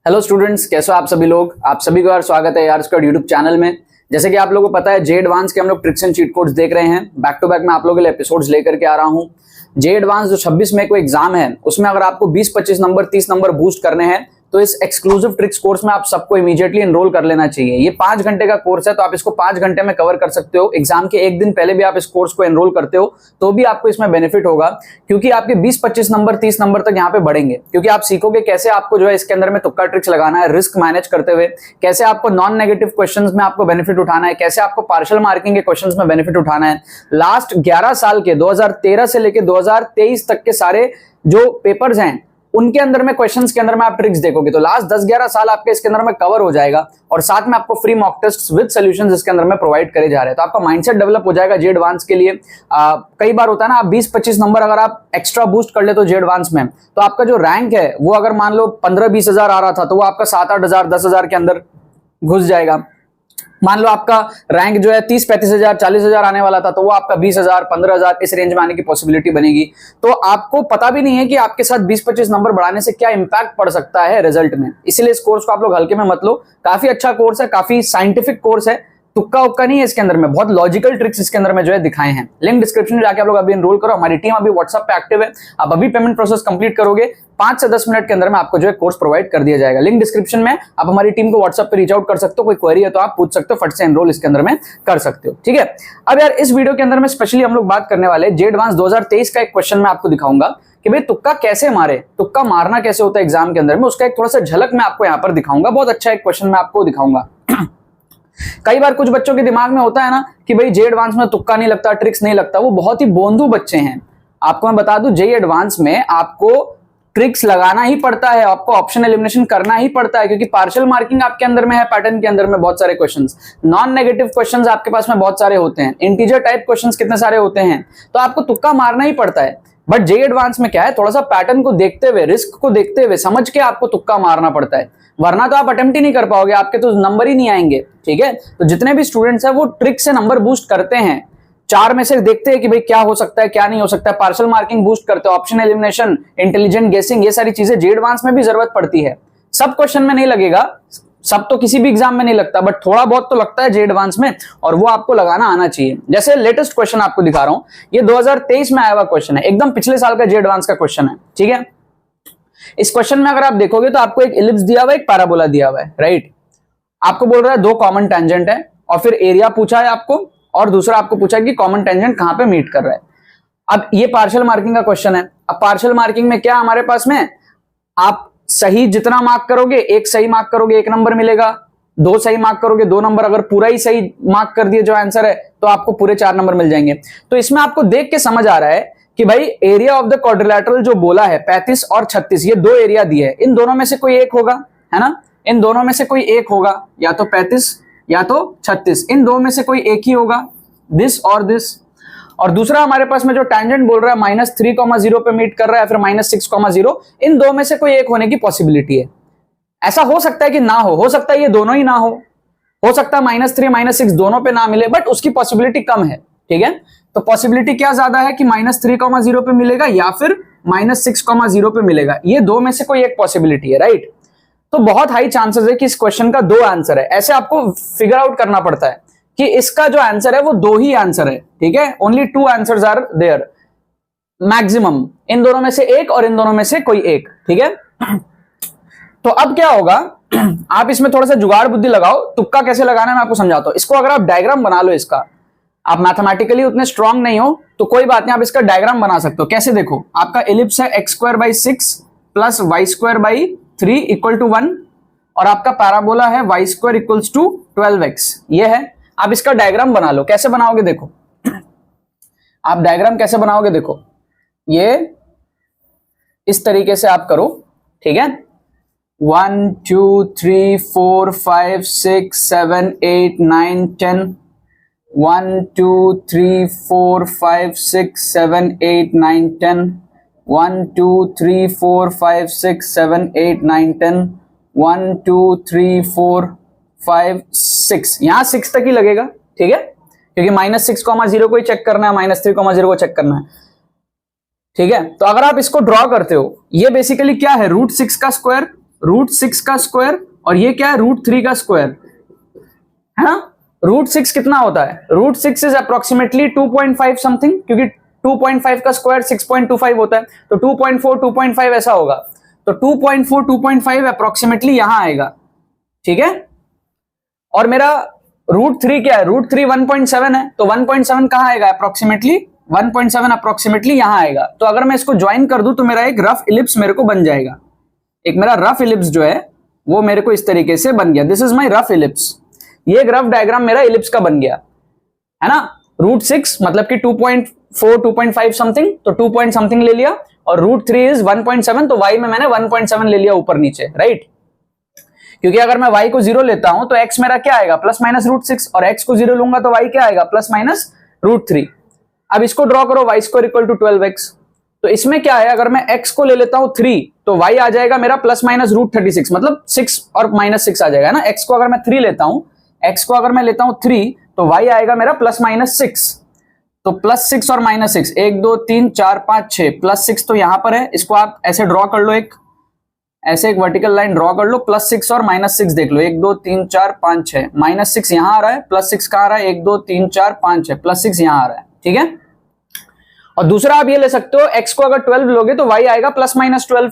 Hello students, कैसे हो आप सभी लोग। आप सभी का स्वागत है यार स्क्वाड यूट्यूब चैनल में। जैसे कि आप लोगों को पता है, जे एडवांस के हम लोग ट्रिक्स एंड चीट कोड्स देख रहे हैं। बैक टू बैक मैं आप लोगों के लिए एपिसोड्स लेकर के आ रहा हूं। जे एडवांस जो 26 मई को एग्जाम है, उसमें अगर आपको 20-25 नंबर 30 नंबर बूस्ट करने हैं तो इस एक्सक्लूसिव ट्रिक्स कोर्स में आप सबको इमीडिएटली एनरोल कर लेना चाहिए। ये 5 घंटे का कोर्स है, तो आप इसको 5 घंटे में कवर कर सकते हो। एग्जाम के एक दिन पहले भी आप इस कोर्स को एनरोल करते हो तो भी आपको इसमें बेनिफिट होगा, क्योंकि आपके 20-25 नंबर 30 नंबर तक यहाँ पे बढ़ेंगे। क्योंकि आप सीखोगे कैसे आपको जो है इसके अंदर में तुक्का ट्रिक्स लगाना है, रिस्क मैनेज करते हुए कैसे आपको नॉन नेगेटिव क्वेश्चंस में आपको बेनिफिट उठाना है, कैसे आपको पार्शियल मार्किंग के क्वेश्चंस में बेनिफिट उठाना है। लास्ट 11 साल के 2013 से लेकर 2023 तक के सारे जो पेपर्स हैं उनके अंदर में क्वेश्चंस के अंदर में आप ट्रिक्स देखोगे तो लास्ट 10-11 साल आपके इसके अंदर में कवर हो जाएगा। और साथ में आपको free mock test with solutions इसके अंदर में प्रोवाइड करे जा रहे हैं। तो आपका माइंडसेट डेवलप हो जाएगा जे एडवांस के लिए। कई बार होता है ना, आप 20-25 नंबर अगर आप एक्स्ट्रा बूस्ट कर ले तो जे एडवांस में, तो आपका जो रैंक है वो अगर मान लो 15-20 हजार आ रहा था तो वो आपका 7-8 हजार 10 हजार के अंदर घुस जाएगा। मान लो आपका रैंक जो है 30-35 हजार 40 हजार आने वाला था तो वो आपका 20 हजार 15 हजार इस रेंज में आने की पॉसिबिलिटी बनेगी। तो आपको पता भी नहीं है कि आपके साथ 20-25 नंबर बढ़ाने से क्या इंपैक्ट पड़ सकता है रिजल्ट में। इसलिए इस कोर्स को आप लोग हल्के में मत लो। काफी अच्छा कोर्स है, काफी साइंटिफिक कोर्स है, तुक्का उक्का नहीं है इसके अंदर में। बहुत लॉजिकल ट्रिक्स इसके अंदर में जो है दिखाए हैं। लिंक डिस्क्रिप्शन में जाके आप लोग अभी एनरोल करो। हमारी टीम अभी व्हाट्सएप पे एक्टिव है। आप अभी पेमेंट प्रोसेस कंप्लीट करोगे 5 से 10 मिनट के अंदर में आपको जो है कोर्स प्रोवाइड कर दिया जाएगा। लिंक डिस्क्रिप्शन में आप हमारी टीम को व्हाट्सएप पे रीच आउट कर सकते हो। कोई क्वेरी है तो आप पूछ सकते हो, फट से एनरोल इसके अंदर में कर सकते हो। ठीक है, अब यार इस वीडियो के अंदर में स्पेशली हम लोग बात करने वाले जे एडवांस 2023 का एक क्वेश्चन मैं आपको दिखाऊंगा कि भाई तुक्का कैसे मारे, तुक्का मारना कैसे होता है एग्जाम के अंदर में, उसका एक थोड़ा सा झलक मैं आपको यहाँ पर दिखाऊंगा। बहुत अच्छा एक क्वेश्चन मैं आपको दिखाऊंगा। कई बार कुछ बच्चों के दिमाग में होता है ना कि भाई जे एडवांस में तुक्का नहीं लगता, ट्रिक्स नहीं लगता। वो बहुत ही बोंदू बच्चे हैं। आपको मैं बता दूं, जे एडवांस में आपको ट्रिक्स लगाना ही पड़ता है, आपको ऑप्शन एलिमिनेशन करना ही पड़ता है, क्योंकि पार्शियल मार्किंग आपके अंदर में है, पैटर्न के अंदर में बहुत सारे क्वेश्चंस, नॉन नेगेटिव क्वेश्चंस आपके पास में बहुत सारे होते हैं, इंटीजर टाइप क्वेश्चंस कितने सारे होते हैं, तो आपको तुक्का मारना ही पड़ता है। बट जे एडवांस में क्या है, थोड़ा सा पैटर्न को देखते हुए, रिस्क को देखते हुए समझ के आपको तुक्का मारना पड़ता है, वरना तो आप अटेम्प्ट ही नहीं कर पाओगे, आपके तो नंबर ही नहीं आएंगे। ठीक है, तो जितने भी स्टूडेंट्स हैं वो ट्रिक से नंबर बूस्ट करते हैं। 4 में से देखते हैं कि भाई क्या हो सकता है क्या नहीं हो सकता है, पार्शियल मार्किंग बूस्ट करते हो, ऑप्शन एलिमिनेशन, इंटेलिजेंट गेसिंग, ये सारी चीजें जे एडवांस में भी जरूरत पड़ती है। सब क्वेश्चन में नहीं लगेगा, सब तो किसी भी एग्जाम में नहीं लगता, बट थोड़ा बहुत तो लगता है जे एडवांस में, और वो आपको लगाना आना चाहिए। जैसे लेटेस्ट क्वेश्चन आपको दिखा रहा हूं, ये 2023 में आया हुआ क्वेश्चन है, एकदम पिछले साल का जे एडवांस का क्वेश्चन है। ठीक है, इस क्वेश्चन में अगर आप देखोगे तो आपको एक इलिप्स दिया हुआ है, एक पैराबोला दिया हुआ है, राइट। आपको बोल रहा है 2 कॉमन टेंजेंट है, और फिर एरिया पूछा है आपको, और दूसरा आपको पूछा है कि कॉमन टेंजेंट कहां पे मीट कर रहा है। अब ये पार्शियल मार्किंग का क्वेश्चन है। अब पार्शियल मार्किंग में क्या हमारे पास में, आप सही जितना मार्क करोगे, 1 सही मार्क करोगे 1 नंबर मिलेगा, 2 सही मार्क करोगे 2 नंबर, अगर पूरा ही सही मार्क कर दिए जो आंसर है तो आपको पूरे 4 नंबर मिल जाएंगे। तो इसमें आपको देख के समझ आ रहा है कि भाई एरिया ऑफ द क्वाड्रिलेटरल जो बोला है 35 और 36, ये 2 एरिया दिए है, इन दोनों में से कोई एक होगा, है ना, इन दोनों में से कोई एक होगा, या तो 35 या तो 36, इन 2 में से कोई एक ही होगा, दिस और दिस। और दूसरा हमारे पास में जो टैंजेंट बोल रहा है -3,0 पे मीट कर रहा है, फिर -6,0, इन 2 में से कोई एक होने की पॉसिबिलिटी है। ऐसा हो सकता है कि ना हो सकता है ये दोनों ही ना हो सकता है -3 -6 दोनों पे ना मिले, बट उसकी पॉसिबिलिटी कम है। ठीक है, तो पॉसिबिलिटी क्या ज्यादा है कि -3,0 पे मिलेगा या फिर -6,0 पे मिलेगा, ये 2 में से कोई एक पॉसिबिलिटी है, राइट। तो बहुत हाई चांसेस है कि इस क्वेश्चन का 2 आंसर है। ऐसे आपको फिगर आउट करना पड़ता है कि इसका जो आंसर है वो 2 ही आंसर है। ठीक है, only 2 answers are there maximum, इन दोनों में से एक और इन दोनों में से कोई एक। ठीक है, तो अब क्या होगा, आप इसमें थोड़ा सा जुगाड़ बुद्धि लगाओ। तुक्का कैसे लगाना है मैं आपको समझाता हूं। इसको अगर आप डायग्राम बना लो, इसका आप मैथमेटिकली उतने स्ट्रांग नहीं हो तो कोई बात नहीं, आप इसका डायग्राम बना सकते हो। कैसे, देखो आपका एलिप्स है x²/6 plus y²/3 equal to 1, और आपका पैराबोला है y² इक्वल्स टू 12x, ये है। आप इसका डायग्राम बना लो। कैसे बनाओगे देखो, आप डायग्राम कैसे बनाओगे देखो, ये इस तरीके से आप करो। ठीक है, 1 2 3 4 5 6 7 8 9 10, 1 2 3 4 5 6 7 8 9 10, 1 2 3 4 5 6 7 8 9 10, 1 2 3 4 5 6, यहां 6 तक ही लगेगा। ठीक है, क्योंकि -6,0 को ही चेक करना है, -3,0 को चेक करना है। ठीक है, तो अगर आप इसको ड्रॉ करते हो, ये बेसिकली क्या है, √6 का स्क्वायर √6 का स्क्वायर और ये क्या है √3 का स्क्वायर है ना। √6 कितना होता है, √6 इज अप्रोक्सीमेटली 2.5 समथिंग, क्योंकि 2.5 का स्क्वायर 6.25 होता है, तो 2.4 2.5 ऐसा होगा, तो 2.4 2.5 अप्रोक्सीमेटली यहां आएगा, ठीक है। और मेरा √3 क्या है, √3 1.7 है, तो 1.7 कहां आएगा, अप्रोक्सीमेटली 1.7 अप्रोक्सीमेटली यहां आएगा। तो अगर मैं इसको ज्वाइन कर दूं तो मेरा एक रफ इलिप्स मेरे को बन जाएगा, एक मेरा रफ इलिप्स जो है वो मेरे को इस तरीके से बन गया, this is my rough ellipse. ये एक रफ डायग्राम मेरा इलिप्स का बन गया है ना। √6 मतलब कि 2.4 2.5 समथिंग, तो 2 पॉइंट समथिंग ले लिया, और √3 इज 1.7, तो y में मैंने 1.7 ले लिया ऊपर नीचे, राइट। क्योंकि अगर मैं y को 0 लेता हूं तो x मेरा क्या आएगा, ±√6, और x को 0 लूंगा तो y क्या आएगा, ±√3। अब इसको ड्रॉ करो, y² = 12x, तो इसमें क्या है, अगर मैं x को ले लेता हूं 3 तो y आ जाएगा मेरा ±√36, मतलब 6 और -6 आ जाएगा ना। x को अगर मैं 3 लेता हूं, x को अगर मैं लेता हूं 3 तो y आएगा मेरा +-6, तो +6 और -6, 1 2 3 4 5 6, +6 तो यहां पर है, इसको आप ऐसे ड्रॉ कर लो, ऐसे एक वर्टिकल लाइन ड्रॉ कर लो, +6 और -6 देख लो, 1 2 3 4 5 6, -6 यहां आ रहा है, +6 कहां आ रहा है, 1 2 3 4 5 6, +6 यहां आ रहा है, ठीक है। और दूसरा आप ये ले सकते हो, x को अगर 12 लोगे तो y आएगा +-12,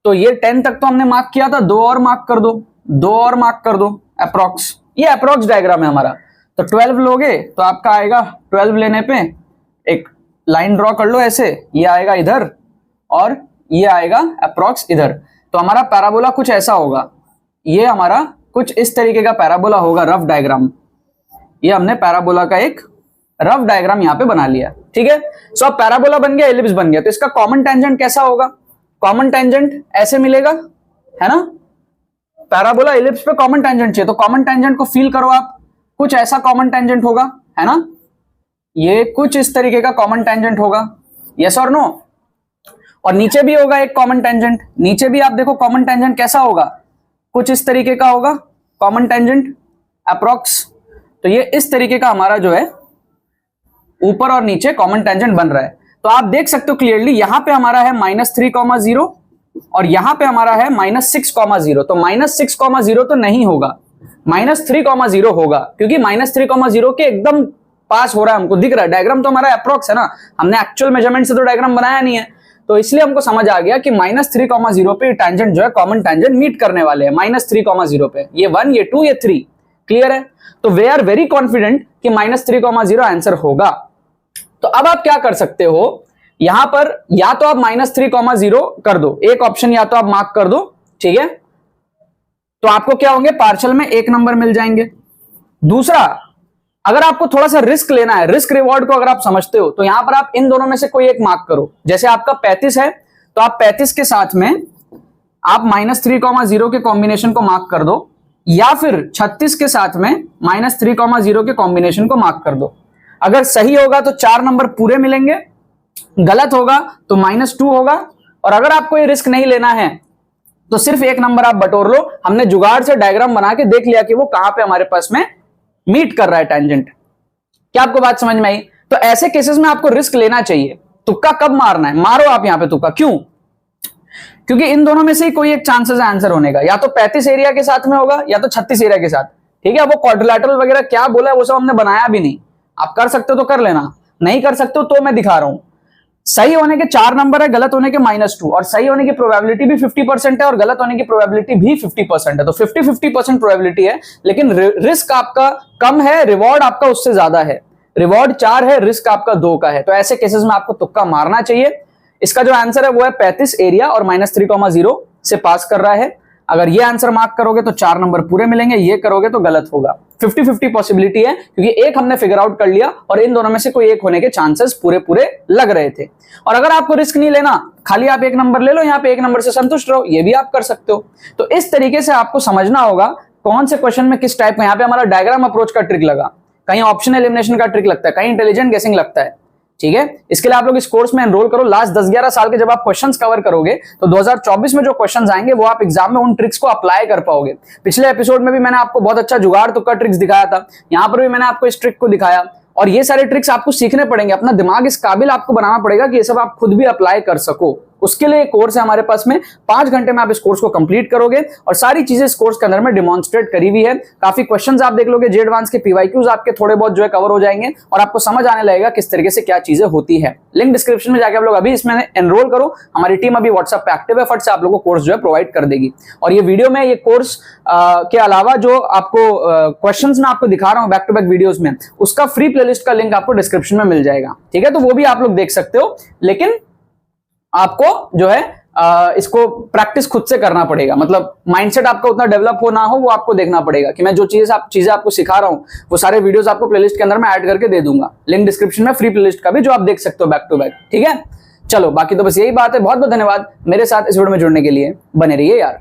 तो ये 10 तक तो हमने मार्क किया था, 2 और मार्क कर दो, 2 और मार्क कर दो, अप्रोक्स, ये अप्रोक्स डायग्राम है हमारा। तो 12 लोगे तो आपका आएगा, 12 लेने पे एक लाइन ड्रॉ कर लो ऐसे, ये आएगा इधर और ये आएगा अप्रोक्स इधर, तो हमारा पैराबोला कुछ ऐसा होगा, ये हमारा कुछ इस तरीके का पैराबोला होगा, रफ डायग्राम। ये हमने पैराबोला का एक रफ डायग्राम यहाँ पे बना लिया, ठीक है। सो अब पैराबोला बन गया, एलिप्स बन गया, तो इसका कॉमन टेंजेंट कैसा होगा, कॉमन टेंजेंट ऐसे मिलेगा, है ना। पैराबोला इलिप्स पे कॉमन टेंजेंट चाहिए, तो कॉमन टेंजेंट को फील करो आप, कुछ ऐसा कॉमन टेंजेंट होगा, है ना। ये कुछ इस तरीके का कॉमन टेंजेंट होगा, यस और नो। और नीचे भी होगा एक कॉमन टेंजेंट, नीचे भी आप देखो कॉमन टेंजेंट कैसा होगा, कुछ इस तरीके का होगा कॉमन टेंजेंट अप्रोक्स। तो ये इस तरीके का हमारा जो है ऊपर और नीचे कॉमन टेंजेंट बन रहा है। तो आप देख सकते हो क्लियरली, यहां पे हमारा है -3,0 और यहां पे हमारा है -6,0, तो -6,0 तो नहीं होगा, -3,0 होगा, क्योंकि -3,0 के एकदम पास हो रहा है, हमको दिख रहा है। डायग्राम तो हमारा अप्रोक्स है ना, हमने एक्चुअल मेजरमेंट से तो डायग्राम बनाया नहीं है, तो इसलिए हमको समझ आ गया कि -3,0 पे टेंजेंट जो है कॉमन टेंजेंट मीट करने वाले हैं, -3,0 पे, ये 1 ये 2 ये 3, क्लियर है। तो वे आर वेरी कॉन्फिडेंट कि -3,0 आंसर होगा। तो अब आप क्या कर सकते हो, यहां पर या तो आप -3,0 कर दो, एक ऑप्शन या तो आप मार्क कर दो, ठीक है। तो आपको क्या होंगे, पार्शियल में 1 नंबर मिल जाएंगे। दूसरा, अगर आपको थोड़ा सा रिस्क लेना है, रिस्क रिवॉर्ड को अगर आप समझते हो, तो यहां पर आप इन दोनों में से कोई एक मार्क करो। जैसे आपका 35 है, तो आप 35 के साथ में आप -3,0 के कॉम्बिनेशन को मार्क कर दो, या फिर 36 के साथ में -3,0 के कॉम्बिनेशन को मार्क कर दो। अगर सही होगा तो 4 नंबर पूरे मिलेंगे, गलत होगा तो -2 होगा। और अगर आपको ये रिस्क नहीं लेना है तो सिर्फ 1 नंबर आप बटोर लो। हमने जुगाड़ से डायग्राम बना के देख लिया कि वो कहां पे हमारे पास में मीट कर रहा है टेंजेंट। क्या आपको बात समझ में आई? तो ऐसे केसेस में आपको रिस्क लेना चाहिए। तुक्का कब मारना है, मारो आप यहां पे तुक्का। क्यों? क्योंकि इन दोनों में से ही कोई एक चांसेस है आंसर होने का, या तो 35 एरिया के साथ में होगा या तो 36 एरिया के साथ, ठीक है। वो क्वाड्रिलेटरल वगैरह क्या बोला है वो सब हमने बनाया भी नहीं, आप कर सकते हो तो कर लेना, नहीं कर सकते हो तो मैं दिखा रहा हूं। सही होने के 4 नंबर है, गलत होने के -2, और सही होने की प्रोबेबिलिटी भी 50% है और गलत होने की प्रोबेबिलिटी भी 50% है। तो 50-50% प्रोबेबिलिटी है, लेकिन रिस्क आपका कम है, रिवॉर्ड आपका उससे ज्यादा है। रिवॉर्ड 4 है, रिस्क आपका 2 का है। तो ऐसे केसेस में आपको तुक्का मारना चाहिए। इसका जो आंसर है वो है 35 एरिया और -3,0 से पास कर रहा है। अगर ये आंसर मार्क करोगे तो 4 नंबर पूरे मिलेंगे, ये करोगे तो गलत होगा। 50-50 पॉसिबिलिटी है, क्योंकि एक हमने फिगर आउट कर लिया और इन दोनों में से कोई एक होने के चांसेस पूरे पूरे लग रहे थे। और अगर आपको रिस्क नहीं लेना, खाली आप 1 नंबर ले लो, यहाँ पे 1 नंबर से संतुष्ट रहो, ये भी आप कर सकते हो। तो इस तरीके से आपको समझना होगा कौन से क्वेश्चन में किस टाइप का। यहाँ पे हमारा डायग्राम अप्रोच का ट्रिक लगा, कहीं ऑप्शन एलिमिनेशन का ट्रिक लगता है, कहीं इंटेलिजेंट गेसिंग लगता है, ठीक है। इसके लिए आप लोग इस कोर्स में एनरोल करो। लास्ट 10-11 साल के जब आप क्वेश्चंस कवर करोगे तो 2024 में जो क्वेश्चंस आएंगे वो आप एग्जाम में उन ट्रिक्स को अप्लाई कर पाओगे। पिछले एपिसोड में भी मैंने आपको बहुत अच्छा जुगाड़ तुक्का ट्रिक्स दिखाया था, यहां पर भी मैंने आपको इस ट्रिक को दिखाया। और ये सारे ट्रिक्स आपको सीखने पड़ेंगे, अपना दिमाग इस काबिल आपको बनाना पड़ेगा कि ये सब आप खुद भी अप्लाई कर सको। उसके लिए कोर्स है हमारे पास में। 5 घंटे में आप इस कोर्स को कंप्लीट करोगे और सारी चीजें इस कोर्स के अंदर में डिमॉन्स्ट्रेट करी हुई है। काफी क्वेश्चंस आप देख लोगे, जे एडवांस के पीवाईक्यूज आपके थोड़े बहुत जो है कवर हो जाएंगे और आपको समझ आने लगेगा किस तरीके से क्या चीजें होती है। लिंक डिस्क्रिप्शन में जाके आप लोग अभी इसमें एनरोल करो। हमारी टीम अभी व्हाट्सएप पे एक्टिव है, फट से आप लोगों को कोर्स जो है प्रोवाइड कर देगी। और ये वीडियो में ये कोर्स के अलावा जो आपको क्वेश्चंस मैं आपको दिखा रहा हूं बैक टू बैक वीडियोस में, उसका फ्री प्लेलिस्ट का लिंक आपको डिस्क्रिप्शन में मिल जाएगा, ठीक है। तो वो भी आप लोग देख सकते हो, लेकिन आपको जो है इसको प्रैक्टिस खुद से करना पड़ेगा। मतलब माइंडसेट आपका उतना डेवलप हो ना हो, वो आपको देखना पड़ेगा कि मैं जो चीजें आपको सिखा रहा हूं वो सारे वीडियोस आपको प्लेलिस्ट के अंदर में ऐड करके दे दूंगा। लिंक डिस्क्रिप्शन में फ्री प्लेलिस्ट का भी, जो आप देख सकते हो बैक टू बैक, ठीक है। चलो बाकी तो बस यही बात है। बहुत बहुत धन्यवाद मेरे साथ इस वीडियो में जुड़ने के लिए। बने रहिए यार।